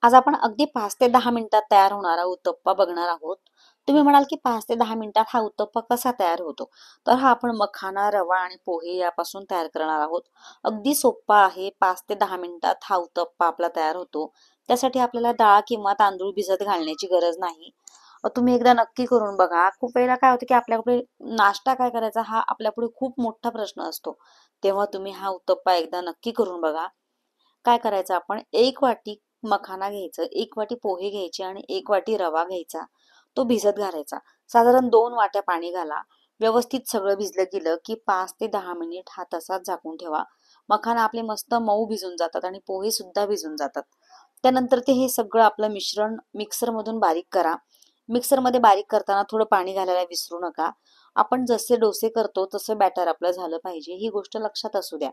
आज आपण अगदी 5 ते 10 मिनिटात तयार होणारा उत्तप्पा बघणार आहोत. तुम्ही म्हणाल की 5 ते 10 मिनिटात हा उत्तप्पा कसा तयार होतो? तर हा आपण मखाना, रवा आणि पोहे यापासून तयार करणार आहोत. अगदी सोप्पा आहे. 5 ते 10 मिनिटात हा उत्तप्पा आपला तयार होतो. त्यासाठी आपल्याला डाळ किंवा तांदूळ भिजत घालण्याची गरज नाही. तुम्ही एकदा नक्की करून बघा. खूप वेळेला काय होतं की आपल्यापुढे नाश्ता काय करायचा हा आपल्यापुढे खूप मोठा प्रश्न असतो. तेव्हा तुम्ही हा उत्तप्पा एकदा नक्की करून बघा. काय करायचं आपण एक वाटी मखाना घ्यायचं, एक वाटी पोहे घ्यायचे आणि एक वाटी रवा घ्यायचा. तो भिजत घालायचा. साधारण 2 वाट्या पाणी घाला. व्यवस्थित सगळं भिजलं गेलं की 5 ते 10 मिनिट हा तसाच झाकून ठेवा. मखाना आपले मस्त मऊ भिजून जातात आणि पोहे सुद्धा भिजून जातात. त्यानंतर ते हे सगळं आपलं मिश्रण मिक्सर मधून बारीक करा. मिक्सर मध्ये बारीक करताना थोडं पाणी घालायला विसरू नका. आपण जसे डोसे करतो तसं बॅटर आपलं झालं पाहिजे, ही गोष्ट लक्षात असू द्या.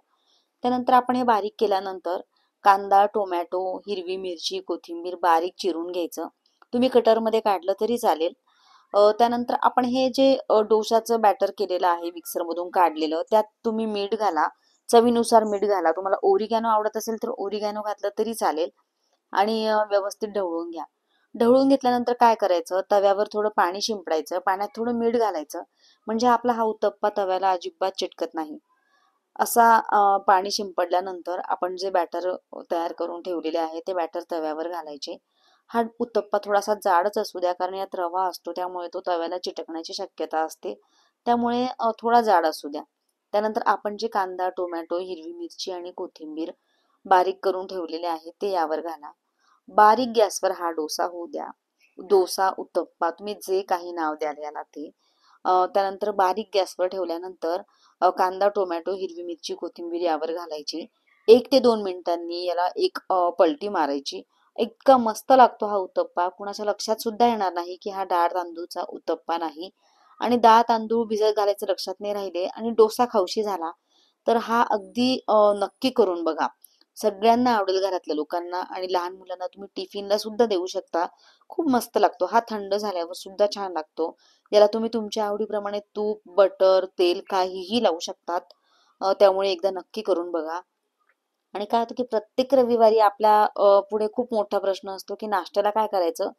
त्यानंतर आपण हे बारीक केल्यानंतर कांदा, टोमॅटो, हिरवी मिरची, कोथिंबीर बारीक चिरून घ्यायचं. तुम्ही कटरमध्ये काढलं तरी चालेल. त्यानंतर आपण हे जे डोशाचं बॅटर केलेलं आहे मिक्सरमधून काढलेलं, त्यात तुम्ही मीठ घाला. चवीनुसार मीठ घाला. तुम्हाला ओरिगॅनो आवडत असेल तर ओरिगॅनो घातलं तरी चालेल. आणि व्यवस्थित ढवळून घ्या. ढवळून घेतल्यानंतर काय करायचं, तव्यावर थोडं पाणी शिंपडायचं, पाण्यात थोडं मीठ घालायचं. म्हणजे आपला हा उत्तप्पा तव्याला अजिबात चिटकत नाही. असा पाणी शिंपडल्यानंतर आपण जे बॅटर तयार करून ठेवलेले आहे ते बॅटर तव्यावर घालायचे. हा उत्तप्पा थोडासा जाडच असू द्या, कारण यात रवा असतो त्यामुळे तो तव्याला चिटकण्याची शक्यता असते. त्यामुळे थोडा जाड असू द्या. त्यानंतर आपण जे कांदा, टोमॅटो, हिरवी मिरची आणि कोथिंबीर बारीक करून ठेवलेले आहे ते यावर घाला. बारीक गॅसवर हा डोसा होऊ द्या. डोसा, उत्तप्पा तुम्ही जे काही नाव द्याल याला ते. त्यानंतर बारीक गॅसवर ठेवल्यानंतर कांदा, टोमॅटो, हिरवी मिरची, कोथिंबीर यावर घालायची. 1 ते 2 मिनिटांनी याला एक पलटी मारायची. इतका मस्त लागतो हा उत्तप्पा. कुणाच्या लक्षात सुद्धा येणार नाही की हा डाळ तांदूळचा उत्तप्पा नाही. आणि डाळ तांदूळ भिजत घालायचं लक्षात नाही राहिले आणि डोसा खाऊशी झाला तर हा अगदी नक्की करून बघा. सगळ्यांना आवडेल घरातल्या लोकांना, आणि लहान मुलांना तुम्ही टिफिनला सुद्धा देऊ शकता. खूप मस्त लागतो हा. थंड झाल्यावर सुद्धा छान लागतो. याला तुम्ही तुमच्या आवडीप्रमाणे तूप, बटर, तेल काहीही लावू शकतात. त्यामुळे एकदा नक्की करून बघा. आणि काय होतं की प्रत्येक रविवारी आपल्या पुढे खूप मोठा प्रश्न असतो की नाश्त्याला काय करायचं.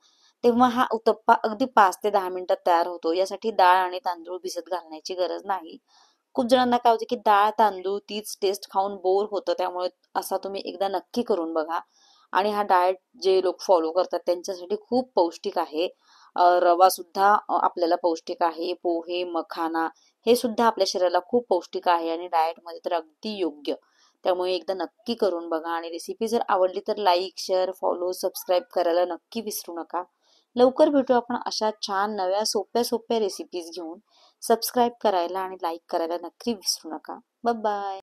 तेव्हा हा उत्तप्पा अगदी 5 ते 10 मिनिटात तयार होतो. यासाठी डाळ आणि तांदूळ भिजत घालण्याची गरज नाही. खूप जणांना काय होतं की डाळ तांदूळ तीच टेस्ट खाऊन बोर होतं. त्यामुळे असा तुम्ही एकदा नक्की करून बघा. आणि हा डाएट जे लोक फॉलो करतात त्यांच्यासाठी खूप पौष्टिक आहे. रवा सुद्धा आपल्याला पौष्टिक आहे. पोहे, मखाना हे सुद्धा आपल्या शरीराला खूप पौष्टिक आहे आणि डाएट मध्ये तर अगदी योग्य. त्यामुळे एकदा नक्की करून बघा. आणि रेसिपी जर आवडली तर लाईक, शेअर, फॉलो, सबस्क्राईब करायला नक्की विसरू नका. लवकर भेटू आपण अशा छान नव्या सोप्या सोप्या रेसिपीज घेऊन. सबस्क्राईब करायला आणि लाईक करायला नक्की विसरू नका. Bye bye.